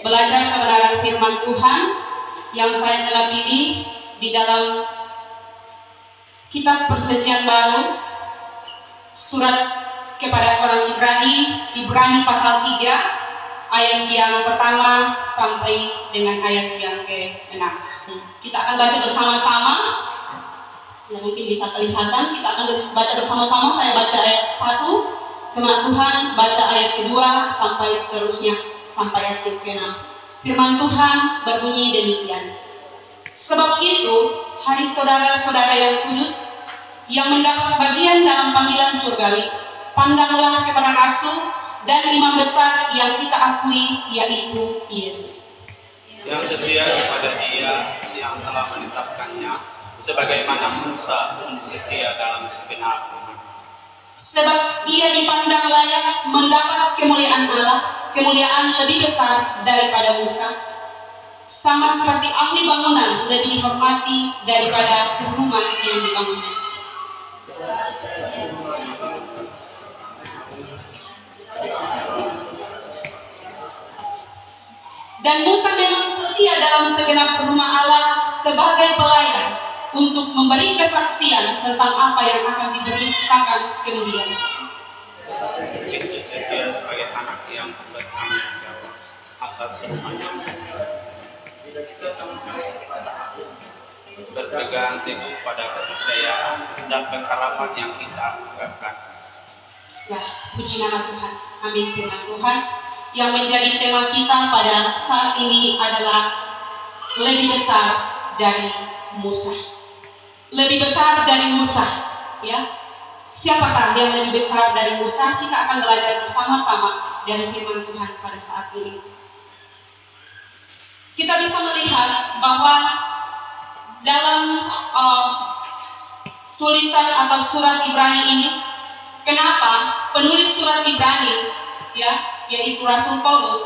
belajar kebenaran firman Tuhan yang saya telah pilih di dalam kitab Perjanjian Baru, surat kepada orang Ibrani pasal 3 ayat yang pertama sampai dengan ayat yang ke-6. Kita akan baca bersama-sama. Ya, mungkin bisa kelihatan. Kita akan baca bersama-sama. Saya baca ayat 1, jemaat Tuhan baca ayat kedua sampai seterusnya sampai ayat ke-6. Firman Tuhan berbunyi demikian. Sebab itu, hai saudara-saudara yang kudus, yang mendapat bagian dalam panggilan surgawi, pandanglah kepada rasul dan imam besar yang kita akui, yaitu Yesus, yang setia kepada Dia yang telah menetapkannya, sebagaimana Musa pun setia dalam segenap umat. Sebab Ia dipandang layak mendapat kemuliaan Allah, kemuliaan lebih besar daripada Musa. Sama seperti ahli bangunan lebih dihormati daripada rumah yang dibangunnya. Dan Musa memang setia dalam segenap rumah Allah sebagai pelayan untuk memberi kesaksian tentang apa yang akan diberitakan kemudian. Yesus setia sebagai anak yang bertanggung jawab atas semuanya, berpegang teguh pada kepercayaan dan kekeraman yang kita agapkan. Ya, puji nama Tuhan. Amin. Firman Tuhan yang menjadi tema kita pada saat ini adalah lebih besar dari Musa. Lebih besar dari Musa, ya. Siapakah yang lebih besar dari Musa? Kita akan belajar bersama-sama dari firman Tuhan pada saat ini. Kita bisa melihat bahwa dalam tulisan atau surat Ibrani ini, kenapa penulis surat Ibrani, ya, yaitu Rasul Paulus,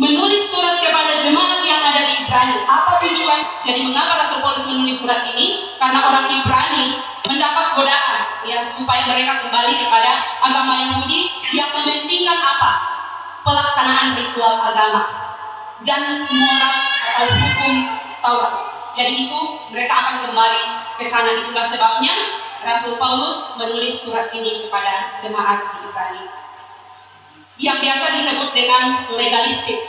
menulis surat kepada jemaat yang ada di Ibrani? Apa tujuan? Jadi mengapa Rasul Paulus menulis surat ini? Karena orang Ibrani mendapat godaan, ya, supaya mereka kembali kepada agama Yahudi yang mementingkan apa? Pelaksanaan ritual agama dan moral atau hukum Taurat. Jadi itu mereka akan kembali ke sana. Itulah sebabnya Rasul Paulus menulis surat ini kepada jemaat di Ibrani, yang biasa disebut dengan legalistik.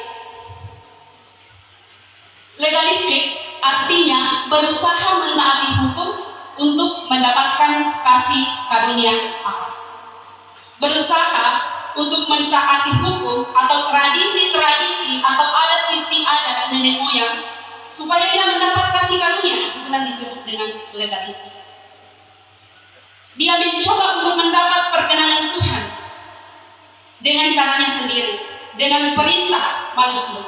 Legalistik artinya berusaha mentaati hukum untuk mendapatkan kasih karunia Allah. Berusaha untuk mentaati hukum atau tradisi-tradisi atau adat istiadat nenek moyang supaya dia mendapat kasih karunia. Itulah disebut dengan legalistik. Dia mencoba untuk mendapat perkenanan Tuhan dengan caranya sendiri, dengan perintah manusia.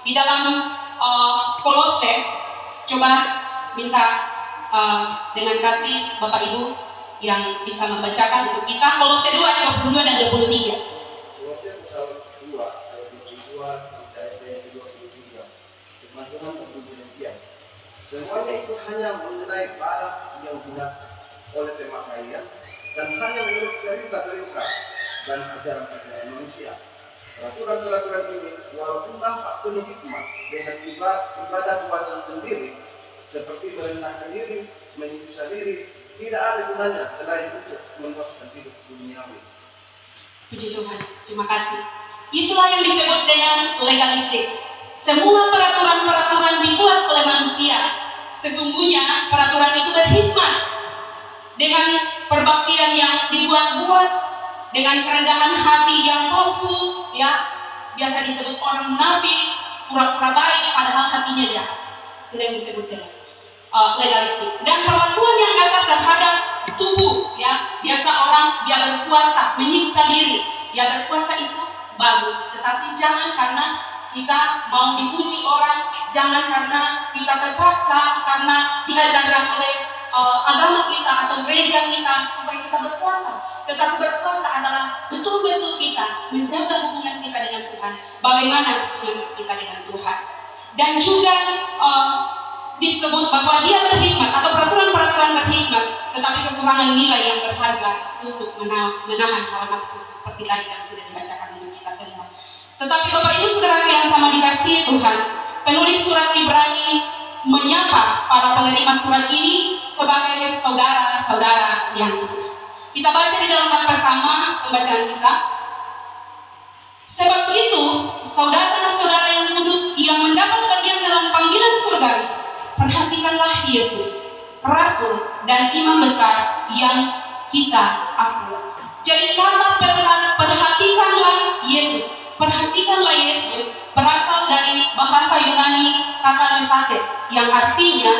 Di dalam Kolose, coba minta dengan kasih Bapak Ibu yang bisa membacakan untuk kita Kolose 2 ayat 22 dan 23. Semuanya itu hanya mengenai barang yang binasa oleh pemakaian dan hanya menurut perintah-perintah dan ajaran-ajaran manusia. Peraturan-peraturan ini walaupun nampak penuh hikmah dengan ibadah buatan sendiri seperti merendahkan diri, menyiksa diri, tidak ada gunanya selain untuk memuaskan hidup duniawi. Puji Tuhan, terima kasih. Itulah yang disebut dengan legalistik. Semua peraturan-peraturan dibuat oleh manusia. Sesungguhnya peraturan itu berhikmat. Dengan perbaktian yang dibuat-buat, dengan kerendahan hati yang palsu, ya, biasa disebut orang munafik, pura-pura baik padahal hatinya jahat. Itu yang disebut dengan legalistik. Dan perlakuan yang kasar terhadap tubuh, ya, biasa orang dia berpuasa, menyiksa diri. Ya, berpuasa itu bagus, tetapi jangan karena kita mau dipuji orang, jangan karena kita terpaksa, karena diajarkan oleh agama kita atau gereja kita supaya kita berpuasa. Tetapi berpuasa adalah betul-betul kita menjaga hubungan kita dengan Tuhan. Bagaimana hubungan kita dengan Tuhan? Dan juga disebut bahwa dia berhikmat atau peraturan-peraturan berhikmat, tetapi kekurangan nilai yang berharga untuk menahan hawa nafsu, seperti tadi yang sudah dibacakan untuk kita semua. Tetapi Bapak Ibu saudara yang sama dikasihi Tuhan, penulis surat Ibrani menyapa para penerima surat ini sebagai saudara-saudara yang kudus. Kita baca di dalam bab pertama pembacaan kita. Sebab itu, saudara-saudara yang kudus yang mendapat bagian dalam panggilan surgawi, perhatikanlah Yesus, Rasul dan Imam besar yang kita akui. Jadi kata perhatikanlah Yesus berasal dari bahasa Yunani kata noisate, yang artinya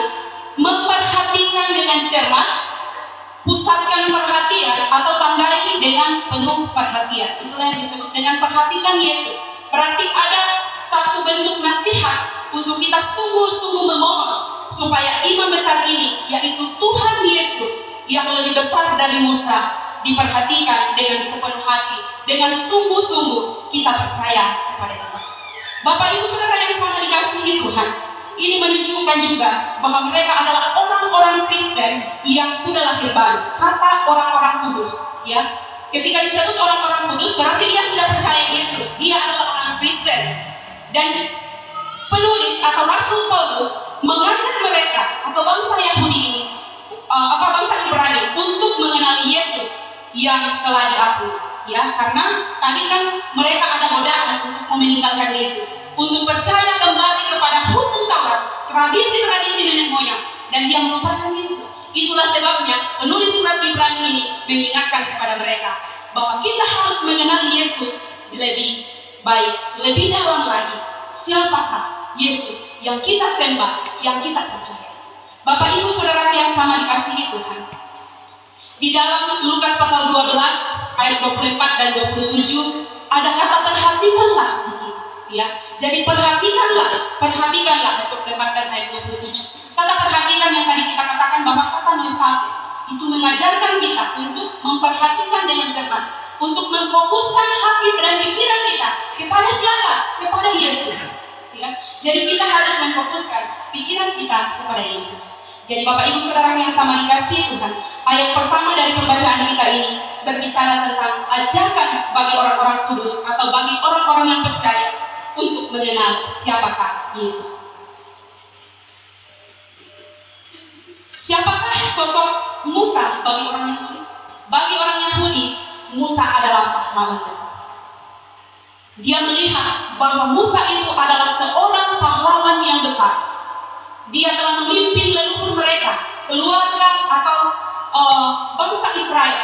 memperhatikan dengan cermat, pusatkan perhatian atau tandai dengan penuh perhatian. Itulah yang disebut dengan perhatikan Yesus. Berarti ada satu bentuk nasihat untuk kita sungguh-sungguh memohon supaya imam besar ini, yaitu Tuhan Yesus yang lebih besar dari Musa, diperhatikan dengan sepenuh hati, dengan sungguh-sungguh kita percaya kepada Dia. Bapak Ibu Saudara yang sama dikasihi Tuhan, ini menunjukkan juga bahwa mereka adalah orang-orang Kristen yang sudah lahir baru. Kata orang-orang kudus, ya. Ketika disebut orang-orang kudus, berarti dia sudah percaya Yesus. Dia adalah orang Kristen. Dan penulis atau Rasul Paulus mengajak mereka atau bangsa Yahudi ini, bangsa Ibrani, untuk mengenali Yesus yang telah diakui. Ya, karena tadi kan mereka ada godaan untuk meninggalkan Yesus, untuk percaya kembali kepada hukum Taurat, tradisi-tradisi nenek moyang, dan dia melupakan Yesus. Itulah sebabnya penulis surat Ibrani ini mengingatkan kepada mereka bahwa kita harus mengenal Yesus lebih baik, lebih dalam lagi. Siapakah Yesus yang kita sembah, yang kita percaya? Bapak Ibu Saudara yang sama dikasihi Tuhan, di dalam Lukas pasal 12 ayat 24 dan 27 ada kata perhatikanlah di sini, ya. Jadi perhatikanlah ayat 24 dan ayat 27. Kata perhatikan yang tadi kita katakan bahwa kata noisate itu mengajarkan kita untuk memperhatikan dengan cermat, untuk memfokuskan hati dan pikiran kita kepada siapa? Kepada Yesus, ya. Jadi kita harus memfokuskan pikiran kita kepada Yesus. Jadi Bapak Ibu Saudara yang sama dikasihi Tuhan, ayat pertama dari pembacaan kita ini berbicara tentang ajakan bagi orang-orang kudus atau bagi orang-orang yang percaya untuk mengenal siapakah Yesus. Siapakah sosok Musa bagi orang Yahudi? Bagi orang Yahudi, Musa adalah pahlawan besar. Dia melihat bahwa Musa itu adalah seorang pahlawan yang besar. Dia telah memimpin leluhur mereka, keluarga atau bangsa Israel,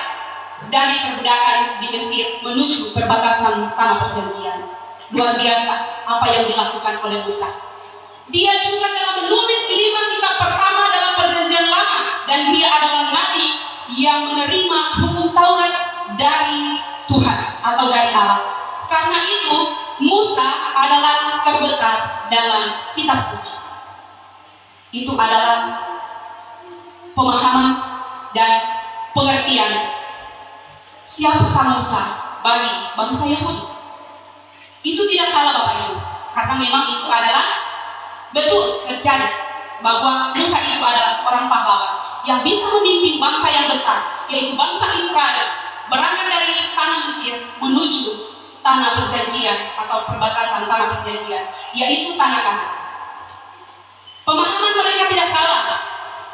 dari perbudakan di Mesir menuju perbatasan tanah perjanjian. Luar biasa apa yang dilakukan oleh Musa. Dia juga telah menulis 5 kitab pertama dalam perjanjian lama, dan dia adalah nabi yang menerima hukum Taurat dari Tuhan atau dari Allah. Karena itu Musa adalah terbesar dalam kitab suci. Itu adalah pemahaman dan pengertian siapakah Musa bagi bangsa Yahudi. Itu tidak salah Bapak Ibu, karena memang itu adalah betul terjadi bahwa Musa itu adalah seorang pahlawan yang bisa memimpin bangsa yang besar, yaitu bangsa Israel, berangkat dari tanah Mesir menuju tanah perjanjian atau perbatasan tanah perjanjian, yaitu tanah Kanaan. Pemahaman mereka tidak salah,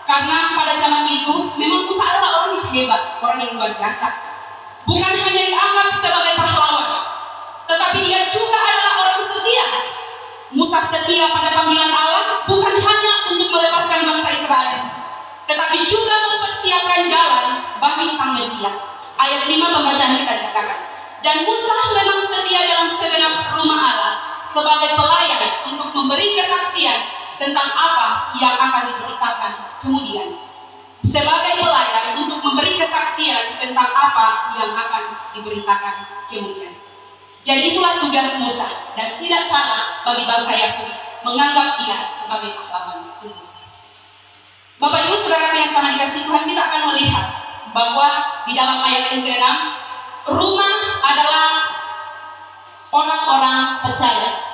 karena pada zaman itu memang Musa adalah orang yang hebat, orang yang luar biasa. Bukan hanya dianggap sebagai pahlawan, tetapi dia juga adalah orang setia. Musa setia pada panggilan Allah, bukan hanya untuk melepaskan bangsa Israel, tetapi juga mempersiapkan jalan bagi Sang Mesias. Ayat 5 pembacaan kita dikatakan, dan Musa memang setia dalam segenap rumah Allah sebagai pelayan untuk memberi kesaksian tentang apa yang akan diberitakan kemudian. Sebagai pelayan untuk memberi kesaksian tentang apa yang akan diberitakan kemudian. Jadi itulah tugas Musa, dan tidak salah bagi bangsa Yahudi menganggap dia sebagai pahlawan Musa. Bapak Ibu Saudara yang sama dikasihi Tuhan, kita akan melihat bahwa di dalam ayat yang ke-6, rumah adalah orang-orang percaya.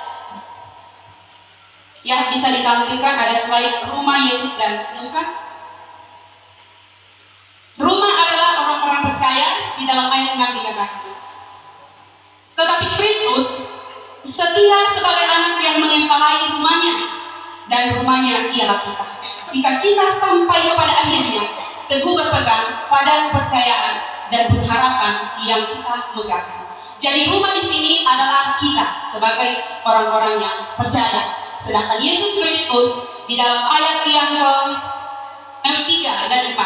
Ya, bisa ditampilkan ada slide rumah Yesus dan Musa. Rumah adalah orang-orang percaya di dalam ayat 6 dikatakan. Tetapi Kristus Setia sebagai anak yang mengepalai rumahnya, dan rumahnya ialah kita. Jika kita sampai kepada akhirnya, teguh berpegang pada kepercayaan dan pengharapan yang kita megahkan. Jadi rumah di sini adalah kita sebagai orang-orang yang percaya. Sedangkan Yesus Kristus di dalam ayat yang ke-3 dan 4.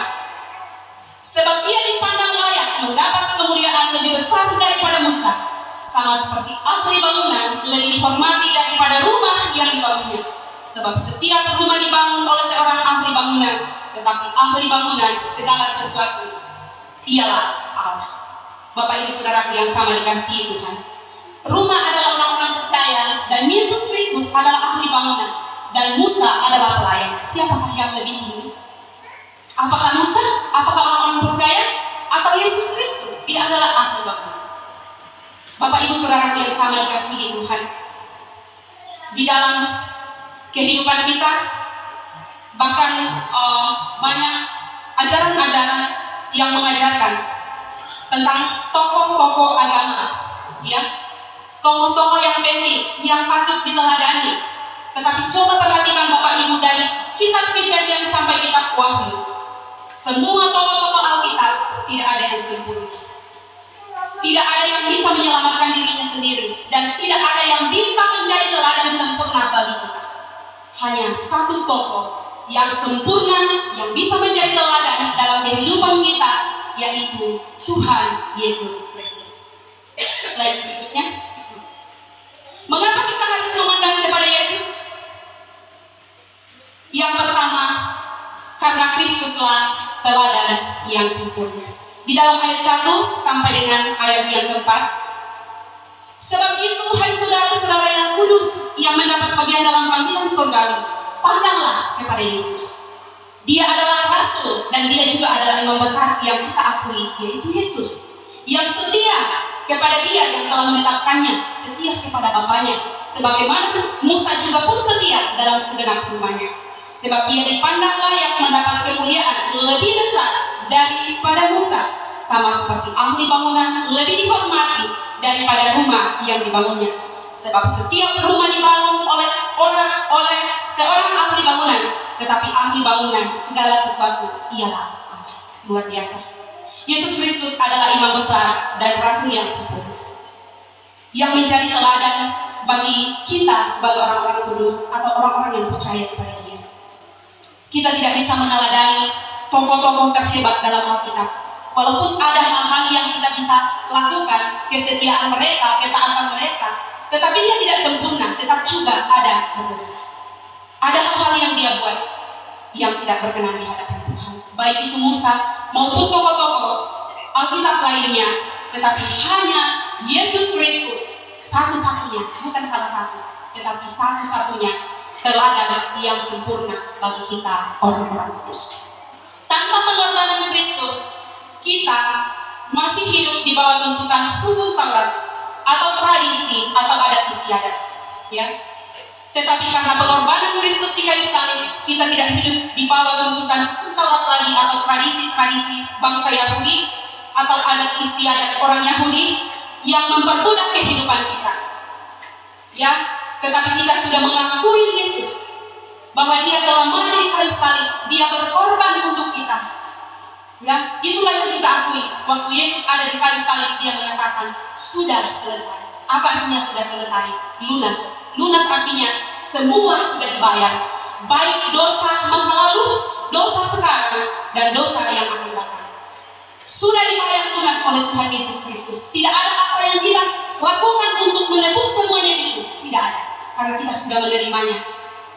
Sebab ia dipandang layak mendapat kemuliaan lebih besar daripada Musa. Sama seperti ahli bangunan lebih dihormati daripada rumah yang dibangunnya. Sebab setiap rumah dibangun oleh seorang ahli bangunan, tetapi ahli bangunan segala sesuatu ialah Allah. Bapak Ibu Saudara yang sama dikasihi Tuhan, rumah adalah orang-orang percaya, dan Yesus Kristus adalah ahli bangunan, dan Musa adalah pelayan. Siapakah yang lebih tinggi? Apakah Musa? Apakah orang-orang percaya? Atau Yesus Kristus? Dia adalah ahli bangunan. Bapak Ibu Saudara yang sama dikasihi Tuhan, di dalam kehidupan kita bahkan banyak ajaran-ajaran yang mengajarkan tentang tokoh-tokoh agama, ya, tokoh-tokoh yang penting, yang patut diteladani. Tetapi coba perhatikan Bapak Ibu, dari kitab Kejadian sampai kitab Wahyu, semua tokoh-tokoh Alkitab tidak ada yang sempurna. Tidak ada yang bisa menyelamatkan dirinya sendiri, dan tidak ada yang bisa menjadi teladan sempurna bagi kita. Hanya satu tokoh yang sempurna, yang bisa menjadi teladan dalam kehidupan kita, yaitu Tuhan Yesus Kristus. Slide berikutnya. Mengapa kita harus memandang kepada Yesus? Yang pertama, karena Kristuslah teladan yang sempurna. Di dalam ayat 1 sampai dengan ayat yang keempat. Sebab itu, hai saudara-saudara yang kudus, yang mendapat bagian dalam panggilan surgawi, pandanglah kepada Yesus. Dia adalah rasul, dan dia juga adalah imam besar yang kita akui, yaitu Yesus, yang setia kepada Dia yang telah menetapkannya, setia kepada Bapaknya, sebagaimana Musa juga pun setia dalam segenap rumahnya. Sebab ia dipandang layak mendapat kemuliaan lebih besar daripada Musa, sama seperti ahli bangunan lebih dihormati daripada rumah yang dibangunnya. Sebab setiap rumah dibangun oleh seorang ahli bangunan, tetapi ahli bangunan segala sesuatu ialah Allah. Luar biasa. Yesus Kristus adalah imam besar dan rasul yang sempurna, yang menjadi teladan bagi kita sebagai orang-orang kudus atau orang-orang yang percaya kepada Dia. Kita tidak bisa meneladani tokoh-tokoh terhebat dalam Alkitab. Walaupun ada hal-hal yang kita bisa lakukan, kesetiaan mereka, ketaatan mereka, tetapi dia tidak sempurna, tetap juga ada berdosa. Ada hal-hal yang dia buat yang tidak berkenan di hadapan Tuhan. Baik itu Musa maupun tokoh-tokoh Alkitab lainnya, tetapi hanya Yesus Kristus satu-satunya, bukan salah satu, tetapi satu-satunya teladan yang sempurna bagi kita orang-orang kudus. Tanpa pengorbanan Kristus, kita masih hidup di bawah tuntutan hukum Taurat atau tradisi atau adat istiadat, ya. Tetapi karena pengorbanan Kristus di kayu salib, kita tidak hidup di bawah tuntutan hukum Taurat lagi atau tradisi-tradisi bangsa Yahudi atau adat istiadat orang Yahudi yang memperbudak kehidupan kita, ya. Tetapi kita sudah mengakui Yesus bahwa Dia telah mati di kayu salib, Dia berkorban untuk kita. Ya, itulah yang kita akui. Waktu Yesus ada di kayu salib, Dia mengatakan sudah selesai. Apa artinya sudah selesai? Lunas. Lunas artinya semua sudah dibayar. Baik dosa masa lalu, dosa sekarang, dan dosa yang akan datang. Sudah dibayar lunas oleh Tuhan Yesus Kristus. Tidak ada apa yang kita lakukan untuk menebus semuanya itu. Tidak ada. Karena kita sudah menerimanya.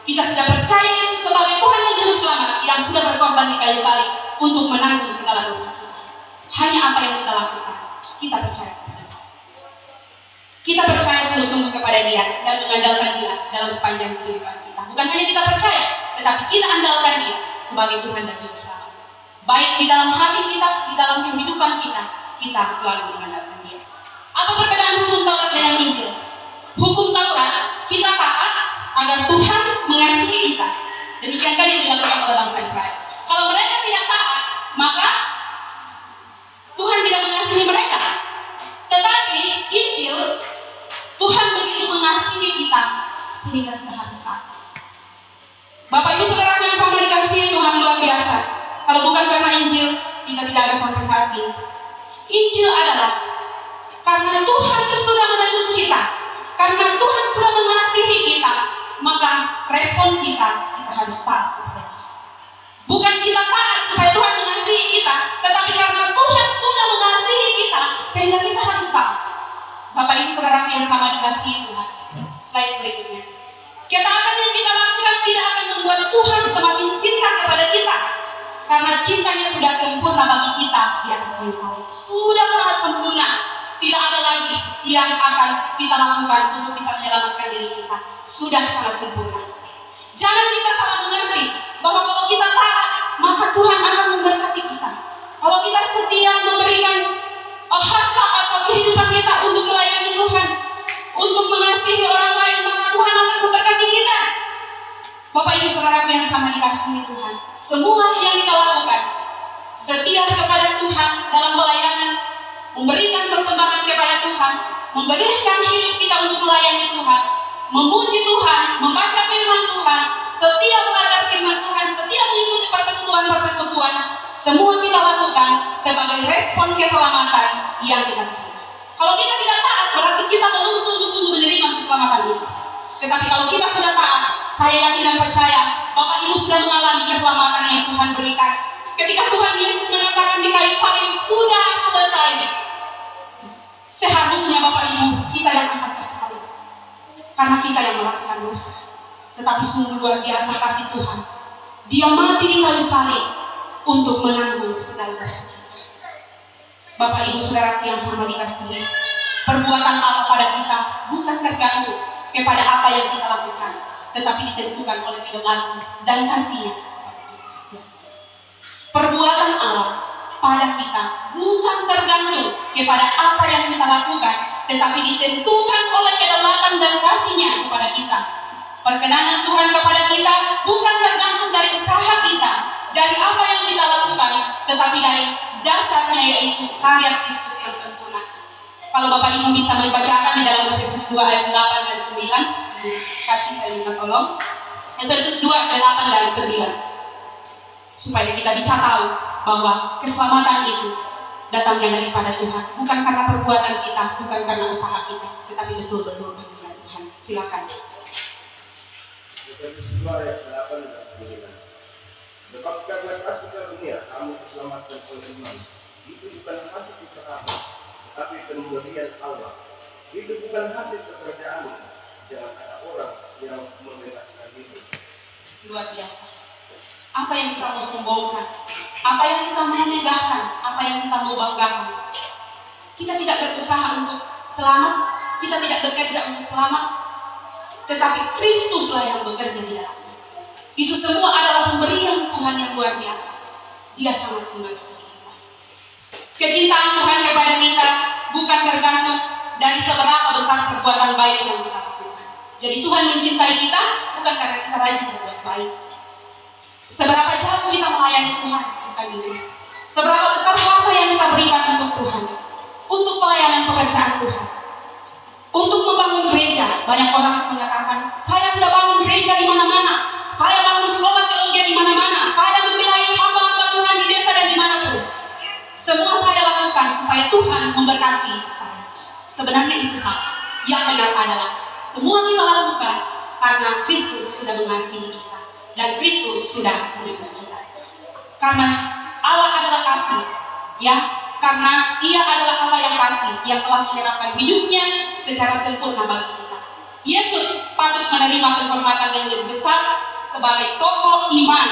Kita sudah percaya Yesus sebagai Tuhan dan Juru Selamat yang sudah berkorban di kayu salib untuk menanggung segala dosa kita. Hanya apa yang kita lakukan? Kita percaya kepada Dia. Kita percaya sungguh-sungguh kepada Dia dan mengandalkan Dia dalam sepanjang kehidupan kita. Bukan hanya kita percaya, tetapi kita andalkan Dia sebagai Tuhan dan Juru Selamat. Baik di dalam hati kita, di dalam kehidupan kita, kita selalu mengandalkan Dia. Apa perbedaan hukum Taurat dengan Injil? Hukum Taurat kita taat agar Tuhan mengasihi kita. Demikian kan yang dilakukan oleh bangsa Israel. Kalau mereka tidak taat, maka Tuhan tidak mengasihi mereka. Tetapi Injil, Tuhan begitu mengasihi mengasihi kita sehingga kita harus taat. Bapak Ibu Saudara yang sama dikasihi Tuhan, luar biasa. Kalau bukan karena Injil, kita tidak ada sampai saat ini. Injil adalah karena Tuhan sudah menebus kita, karena Tuhan sudah mengasihi kita, maka respon kita harus taat kepada Dia. Bukan kita taat supaya Tuhan mengasihi kita, tetapi karena Tuhan sudah mengasihi kita, sehingga kita harus taat. Bapak Ibu Saudara yang sama dikasihi Tuhan. Slide berikutnya. Ketaatan yang kita lakukan tidak akan membuat Tuhan semakin cinta kepada kita, karena cintanya sudah sempurna bagi kita di atas kayu salib. Sudah sangat sempurna. Tidak ada lagi yang akan kita lakukan untuk bisa menyelamatkan diri kita. Sudah sangat sempurna. Jangan kita salah mengerti bahwa kalau kita taat, maka Tuhan akan memberkati kita. Kalau kita setia memberikan harta atau kehidupan kita untuk melayani Tuhan, untuk mengasihi orang lain, maka Tuhan akan memberkati kita. Bapak Ibu Saudara yang sama dikasihi Tuhan, semua yang kita lakukan, setia kepada Tuhan dalam pelayanan, memberikan persembahan kepada Tuhan, memberikan hidup kita untuk melayani Tuhan, memuji Tuhan, membaca firman Tuhan, setia belajar firman Tuhan, setia mengikuti persekutuan, semua kita lakukan sebagai respon keselamatan yang kita terima. Kalau kita tidak taat, berarti kita belum sungguh-sungguh menerima keselamatan itu. Tetapi kalau kita sudah taat, saya yakin dan percaya Bapak Ibu sudah mengalami keselamatan yang Tuhan berikan. Ketika Tuhan Yesus mengatakan di kayu salib, sudah selesai. Seharusnya Bapak Ibu kita yang akan bersalib, karena kita yang melakukan dosa. Tetapi sungguh luar biasa kasih Tuhan. Dia mati di kayu salib untuk menanggung segala dosa kita. Bapak Ibu Saudara yang sama dikasihi, perbuatan Allah pada kita bukan tergantung kepada apa yang kita lakukan, tetapi ditentukan oleh kedaulatan dan kasih-Nya. Perbuatan Allah pada kita bukan tergantung kepada apa yang kita lakukan, tetapi ditentukan oleh kedaulatan dan kasih-Nya kepada kita. Perkenanan Tuhan kepada kita bukan tergantung dari usaha kita, dari apa yang kita lakukan, tetapi dari dasarnya, yaitu karya Kristus yang sempurna. Kalau Bapak Ibu bisa membacakan di dalam Efesus 2 ayat 8 dan 9, kasih saya minta tolong. Efesus 2 ayat 8 dan 9, supaya kita bisa tahu bahwa keselamatan itu datangnya daripada Tuhan, bukan karena perbuatan kita, bukan karena usaha kita, tetapi betul-betul karena Tuhan. Silakan. Efesus 2 ayat 8 dan 9. Sebab karena kasih karunia kamu diselamatkan oleh iman. Itu bukan hasil usaha, tetapi pemberian Allah. Itu bukan hasil pekerjaan. Jangan ada orang yang memenangkan itu. Luar biasa. Apa yang kita mau sombongkan, apa yang kita mau megahkan, apa yang kita mau banggakan. Kita tidak berusaha untuk selamat, kita tidak bekerja untuk selamat, tetapi Kristuslah yang bekerja di dalamnya. Itu semua adalah pemberian Tuhan yang luar biasa. Dia sangat mengasihi kita. Kecintaan Tuhan kepada kita bukan tergantung dari seberapa besar perbuatan baik yang kita lakukan. Jadi Tuhan mencintai kita bukan karena kita rajin berbuat baik. Seberapa jauh kita melayani Tuhan, bukan itu. Seberapa besar harta yang kita berikan untuk Tuhan, untuk pelayanan pekerjaan Tuhan, untuk membangun gereja. Banyak orang mengatakan, saya sudah bangun gereja di mana-mana, saya bangun sekolah teologi di mana-mana, saya membiayai hamba-hamba Tuhan di desa dan dimanapun. Semua saya lakukan supaya Tuhan memberkati saya. Sebenarnya itu salah. Yang benar adalah semua kita lakukan karena Kristus sudah mengasihi kita dan Kristus sudah menebus kita. Karena Allah adalah kasih, ya. Karena Ia adalah Allah yang kasih, yang telah menyerahkan hidupnya secara sempurna bagi kita. Yesus patut menerima penghormatan yang lebih besar sebagai tokoh iman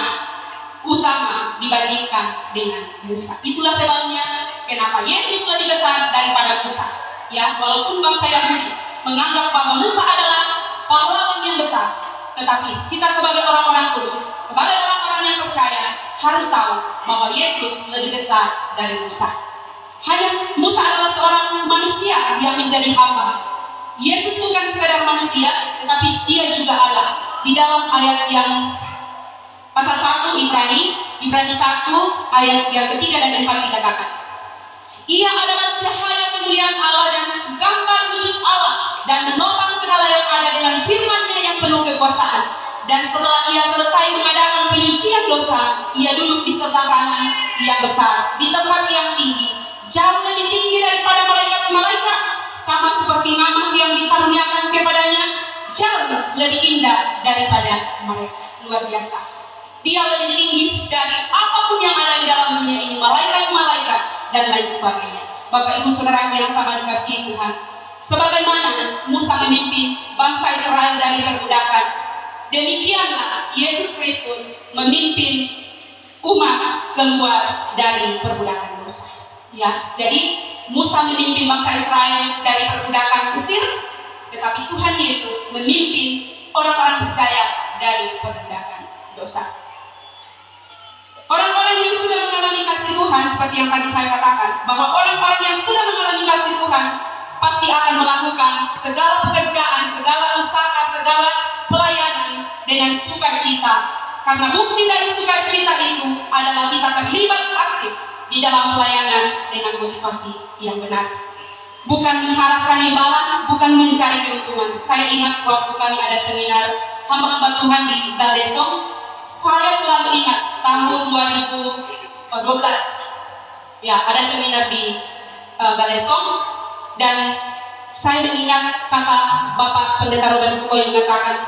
utama dibandingkan dengan Musa. Itulah sebabnya kenapa Yesus lebih besar daripada Musa. Ya, walaupun bangsa Yahudi menganggap bahwa Musa adalah pahlawan yang besar, tetapi kita sebagai orang-orang kudus, sebagai orang-orang yang percaya, harus tahu bahwa Yesus lebih besar dari Musa. Hanya Musa adalah seorang manusia yang menjadi hamba. Yesus bukan sekadar manusia, tetapi Dia juga Allah. Di dalam ayat yang pasal 1 Ibrani 1 ayat yang ketiga dan keempat dikatakan, Ia adalah cahaya kemuliaan Allah dan gambar wujud Allah, dan menopang segala yang ada dengan firman-Nya yang penuh kekuasaan. Dan setelah ia selesai mengadakan penyucian dosa, ia duduk di sebelah kanan yang besar, di tempat yang tinggi, jauh lebih tinggi daripada malaikat-malaikat, sama seperti nama yang dikaruniakan kepadanya jauh lebih indah daripada mereka. Luar biasa. Dia lebih tinggi dari apapun yang ada di dalam dunia ini, malaikat-malaikat dan lain sebagainya. Bapak Ibu Saudara yang sama dikasihi Tuhan, sebagaimana Musa memimpin bangsa Israel dari perbudakan, demikianlah Yesus Kristus memimpin umat keluar dari perbudakan dosa. Ya, jadi Musa memimpin bangsa Israel dari perbudakan Mesir, tetapi Tuhan Yesus memimpin orang-orang percaya dari perbudakan dosa. Orang-orang yang sudah mengalami kasih Tuhan, seperti yang tadi saya katakan, bahwa orang-orang yang sudah mengalami kasih Tuhan pasti akan melakukan segala pekerjaan, segala usaha, segala pelayanan dengan sukacita. Karena bukti dari sukacita itu adalah kita terlibat aktif di dalam pelayanan dengan motivasi yang benar. Bukan mengharapkan imbalan, bukan mencari keuntungan. Saya ingat waktu kami ada seminar hamba-hamba Tuhan di Galesong, saya selalu ingat tahun 2012 ya, ada seminar di Galesong, dan saya mengingat kata Bapak Pendeta Ruben Suko yang mengatakan,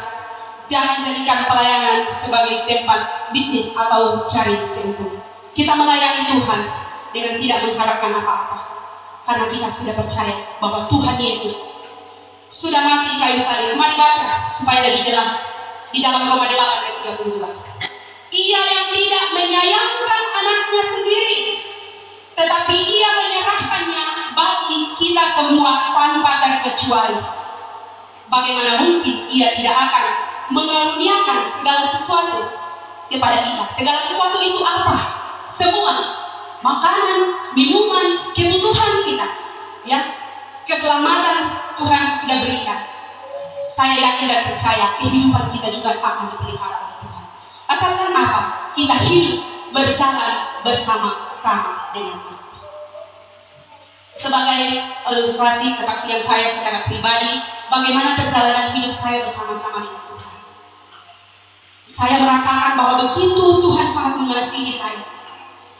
jangan jadikan pelayanan sebagai tempat bisnis atau cari keuntungan. Kita melayani Tuhan dengan tidak mengharapkan apa-apa, karena kita sudah percaya bahwa Tuhan Yesus sudah mati di kayu salib. Mari baca supaya lebih jelas di dalam Roma 8 ayat 32. Ia yang tidak menyayangkan anaknya sendiri, tetapi ia menyerahkannya bagi kita semua tanpa terkecuali. Bagaimana mungkin ia tidak akan mengaruniakan segala sesuatu kepada kita? Segala sesuatu itu apa? Semua makanan, minuman, kebutuhan kita, ya, keselamatan Tuhan sudah berikan. Saya yakin dan percaya kehidupan kita juga akan dipelihara oleh Tuhan. Asalkan apa? Kita hidup berjalan bersama-sama dengan Kristus. Sebagai ilustrasi kesaksian saya secara pribadi, bagaimana perjalanan hidup saya bersama-sama dengan Tuhan. Saya merasakan bahwa begitu Tuhan sangat mengasihi saya.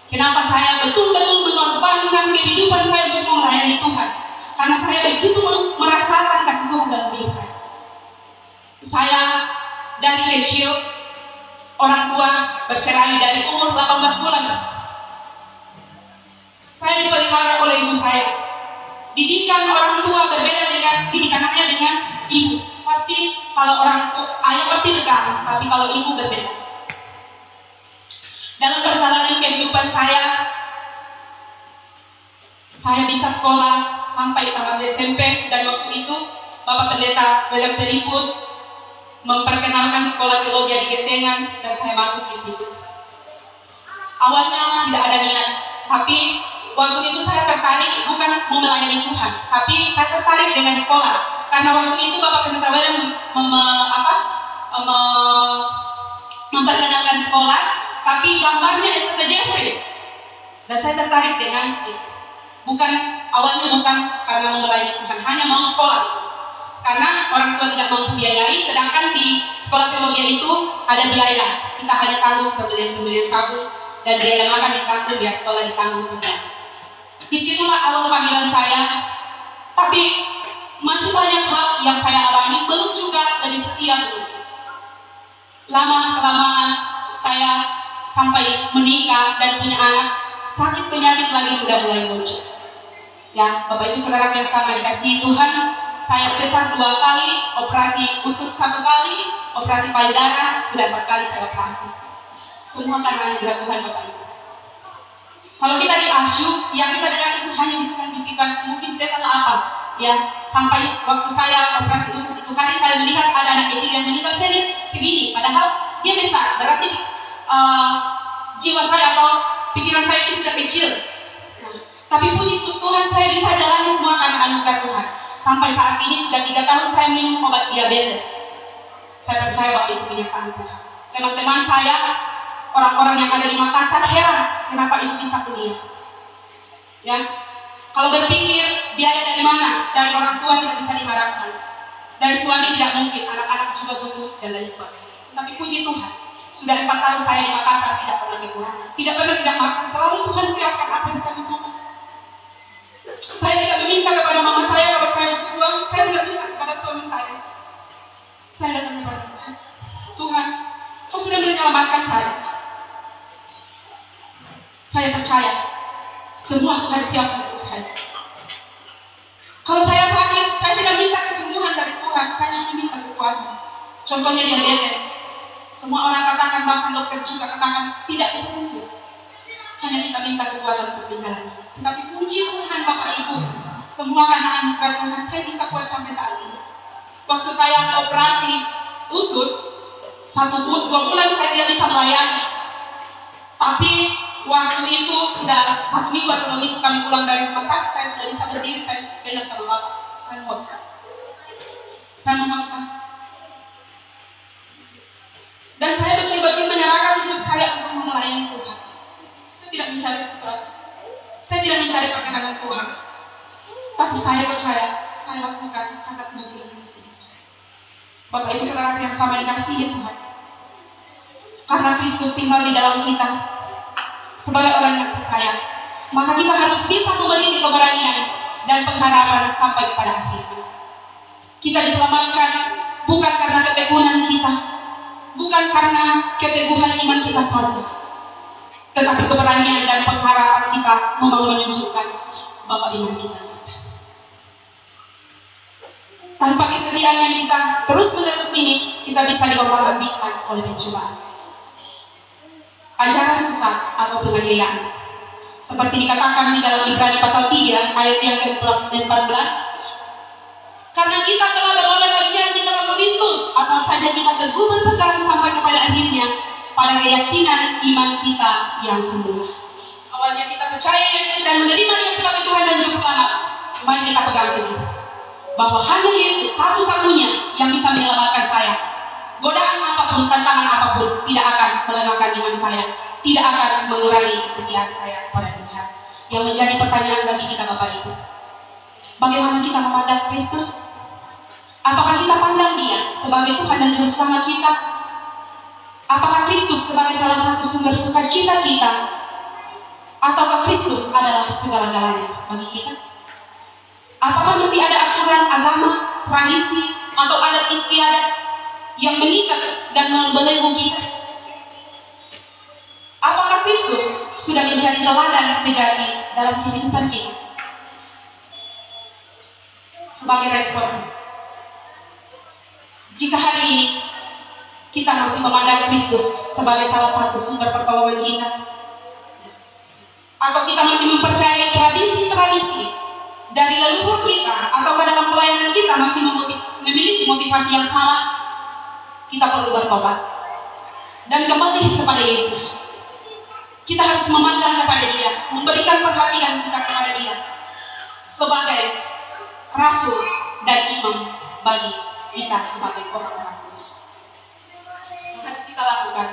Kenapa saya betul-betul mengorbankan kehidupan saya untuk melayani Tuhan? Karena saya begitu merasakan kasih Tuhan dalam hidup saya. Saya dari kecil, orang tua bercerai dari umur 18 bulan. Saya dipelihara oleh ibu saya. Didikan orang tua berbeda dengan didikan anaknya dengan ibu. Pasti kalau ayah pasti tegas, tapi kalau ibu berbeda. Dalam perjalanan kehidupan saya bisa sekolah sampai tamat SMP, dan waktu itu Bapak Pendeta William Pelipus memperkenalkan sekolah teologi di Gentengan, dan saya masuk di situ. Awalnya tidak ada niat, tapi waktu itu saya tertarik bukan mau melayani Tuhan, tapi saya tertarik dengan sekolah. Karena waktu itu Bapak Pendeta William memperkenalkan sekolah, tapi gambarnya STT Jeffrey, dan saya tertarik dengan itu. Awalnya bukan karena mau melayani Tuhan, hanya mau sekolah. Karena orang tua tidak mampu biayai, sedangkan di sekolah teologi itu ada biaya. Kita hanya tanggung pembelian sabun, dan biaya makan ditanggung, biaya sekolah ditanggung semua. Disitulah awal panggilan saya. Tapi masih banyak hal yang saya alami, belum juga lebih setia dulu. Lama-kelamaan saya sampai menikah dan punya anak, sakit penyakit lagi sudah mulai muncul. Ya, Bapak Ibu Saudara yang sama dikasihi Tuhan, saya sesar 2 kali, operasi usus 1 kali, operasi payudara sudah 4 kali saya operasi. Semua karena anugerah Tuhan, Bapak Ibu. Kalau kita diasyuk, yang kita dengar itu hanya bisikan-bisikan, mungkin setan apa, ya. Sampai waktu saya operasi usus itu hari, saya melihat ada anak kecil yang meninggal, saya lihat segini, padahal dia besar, berarti jiwa saya atau pikiran saya itu sudah kecil. Tapi puji Tuhan, saya bisa jalani semua karena anugerah Tuhan. Sampai saat ini sudah 3 tahun saya minum obat diabetes. Saya percaya bahwa itu kenyataan Tuhan. Teman-teman saya, orang-orang yang ada di Makassar heran kenapa ibu bisa kuliah. Ya, Kalau berpikir biaya dari mana? Dari orang tua tidak bisa diharapkan. Dari suami tidak mungkin, anak-anak juga butuh dan lain sebagainya. Tapi puji Tuhan, sudah 4 tahun saya di Makassar tidak pernah kekurangan. Tidak pernah tidak makan, selalu Tuhan siapkan apa yang saya butuhkan. Saya tidak meminta kepada mama saya kalau saya butuh uang, saya tidak minta kepada suami saya. Saya datang kepada Tuhan. Tuhan, Kau sudah menyelamatkan saya. Saya percaya semua Tuhan siapkan untuk saya. Kalau saya sakit, saya tidak minta kesembuhan dari Tuhan, saya hanya minta kekuatan. Contohnya diabetes. Semua orang katakan, bahkan dokter juga katakan tidak bisa sembuh. Hanya kita minta kekuatan untuk menjalani. Tetapi puji Tuhan Bapak Ibu, semua karena anugerah Tuhan saya bisa kuat sampai saat ini. Waktu saya operasi usus, 2 bulan saya tidak bisa melayani. Tapi waktu itu sudah 1 minggu atau 2 minggu kami pulang dari rumah sakit, saya sudah bisa berdiri, saya bilang sama Bapak, saya mohon Pak. Dan saya betul-betul menyerahkan hidup saya untuk melayani Tuhan. Saya tidak mencari sesuatu, saya tidak mencari perkenan Tuhan, tapi saya percaya, saya lakukan karena Tuhan sudah mengasihi saya. Bapak Ibu Saudara yang sama dikasihi Tuhan, karena Kristus tinggal di dalam kita. Sebagai orang yang percaya, maka kita harus bisa memiliki keberanian dan pengharapan sampai kepada akhirnya. Kita diselamatkan bukan karena ketekunan kita, bukan karena keteguhan iman kita saja, tetapi keberanian dan pengharapan kita memang menunjukkan bahwa iman kita nyata. Tanpa kesetiaan yang kita terus-menerus ini, kita bisa diombang-ambingkan oleh pencobaan. Ajaran sesat atau penganiayaan, seperti dikatakan di dalam Ibrani pasal 3 ayat yang ke-14, karena kita telah beroleh bagian di dalam Kristus, asal saja kita teguh berpegang sampai kepada akhirnya pada keyakinan iman kita yang semula. Awalnya kita percaya Yesus dan menerima Dia sebagai Tuhan dan Juru Selamat. Mari kita pegang teguh bahwa hanya Yesus satu-satunya yang bisa menyelamatkan saya. Godaan apapun, tantangan apapun tidak akan melemahkan iman saya, tidak akan mengurangi kesetiaan saya kepada Tuhan. Yang menjadi pertanyaan bagi kita Bapak Ibu, bagaimana kita memandang Kristus? Apakah kita pandang Dia sebagai Tuhan dan Juru Selamat kita? Apakah Kristus sebagai salah satu sumber sukacita kita? Ataukah Kristus adalah segala-galanya bagi kita? Apakah masih ada aturan agama, tradisi, atau adat istiadat yang mengikat dan membelenggu kita? Apakah Kristus sudah menjadi teladan sejati dalam kehidupan kita? Sebagai respon, jika hari ini kita masih memandang Kristus sebagai salah satu sumber pertolongan kita, atau kita masih mempercayai tradisi-tradisi dari leluhur kita, atau dalam pelayanan kita masih memiliki motivasi yang salah, kita perlu bertobat dan kembali kepada Yesus. Kita harus memandang kepada Dia, memberikan perhatian kita kepada Dia sebagai rasul dan imam bagi kita sebagai orang-orang kudus. Harus kita lakukan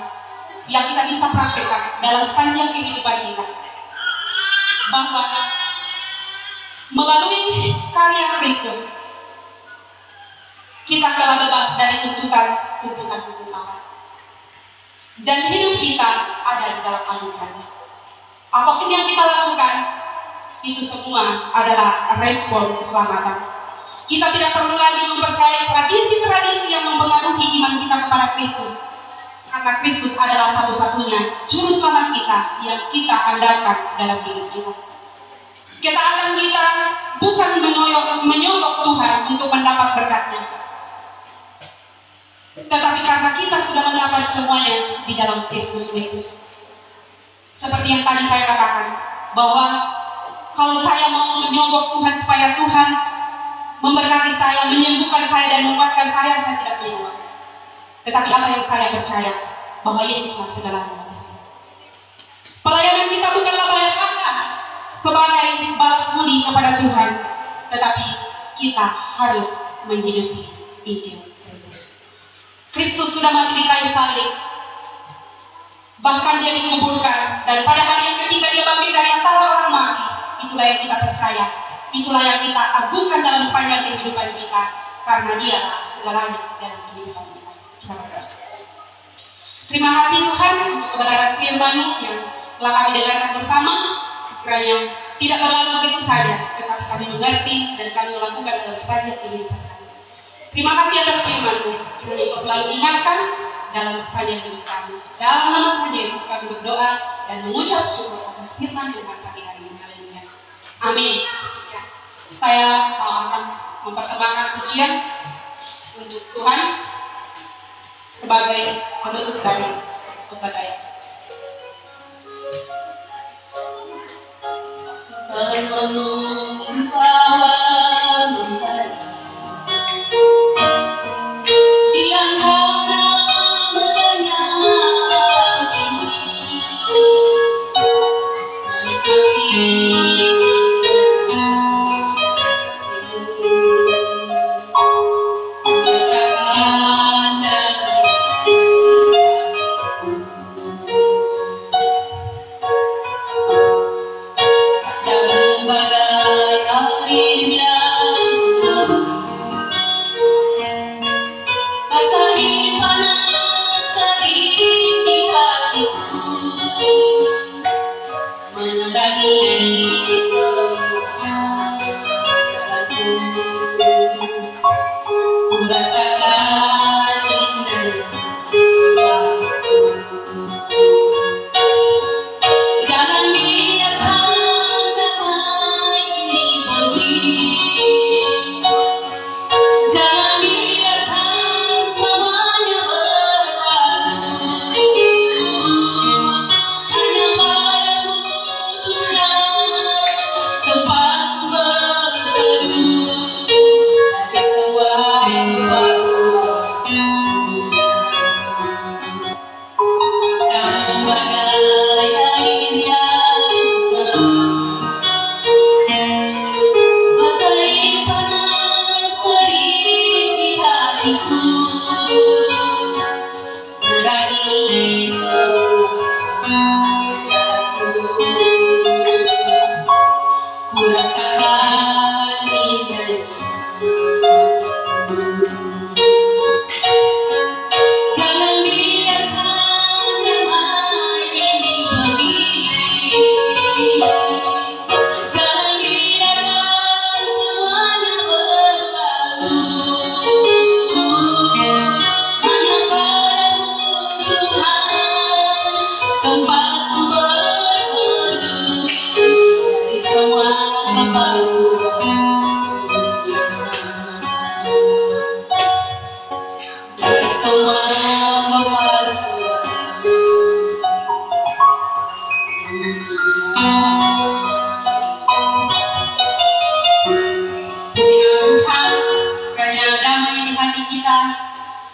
yang kita bisa praktekkan dalam sepanjang kehidupan kita, bahwa melalui karya Kristus kita telah bebas dari tuntutan hukum Taurat, dan hidup kita ada di dalam anugerah. Apapun yang kita lakukan, itu semua adalah respon keselamatan. Kita tidak perlu lagi mempercayai tradisi-tradisi yang mempengaruhi iman kita kepada Kristus, karena Kristus adalah satu-satunya Juru Selamat kita yang kita andalkan dalam hidup kita. Ketaatan kita bukan menyogok Tuhan untuk mendapat berkat-Nya, tetapi karena kita sudah mendapat semuanya di dalam Kristus Yesus. Seperti yang tadi saya katakan, bahwa kalau saya mau menyogok Tuhan supaya Tuhan memberkati saya, menyembuhkan saya dan menguatkan saya tidak menyogok. Tetapi apa yang saya percaya, bahwa Yesuslah segalanya bagi saya. Pelayanan kita bukanlah bayar harga sebagai balas budi kepada Tuhan, tetapi kita harus menghidupi Injil Kristus. Kristus sudah mati di kayu salib, bahkan Dia dikuburkan, dan pada hari yang ketiga Dia bangkit dari antara orang mati. itulah yang kita percaya, itulah yang kita agungkan dalam sepanjang kehidupan kita, karena Dialah segalanya dalam kehidupan kita. Kita berdoa. Terima kasih Tuhan untuk kebenaran firman-Mu yang telah kami dengarkan bersama, kiranya tidak berlalu begitu saja, tetapi kami mengerti dan kami melakukan dalam sepanjang kehidupan kami. Terima kasih atas firman-Mu, kiranya Engkau selalu ingatkan dalam sepanjang hidup kami. Dalam nama Tuhan Yesus kami berdoa dan mengucap syukur atas firman Tuhan pagi hari ini. Haleluya. Amin. Ya, saya akan mempersembahkan pujian untuk Tuhan sebagai penutup dari khotbah saya.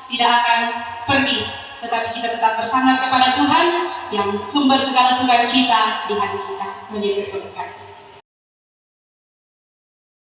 Tidak akan pergi, tetapi kita tetap bersandar kepada Tuhan yang sumber segala sukacita di hati kita. Tuhan Yesus berkati.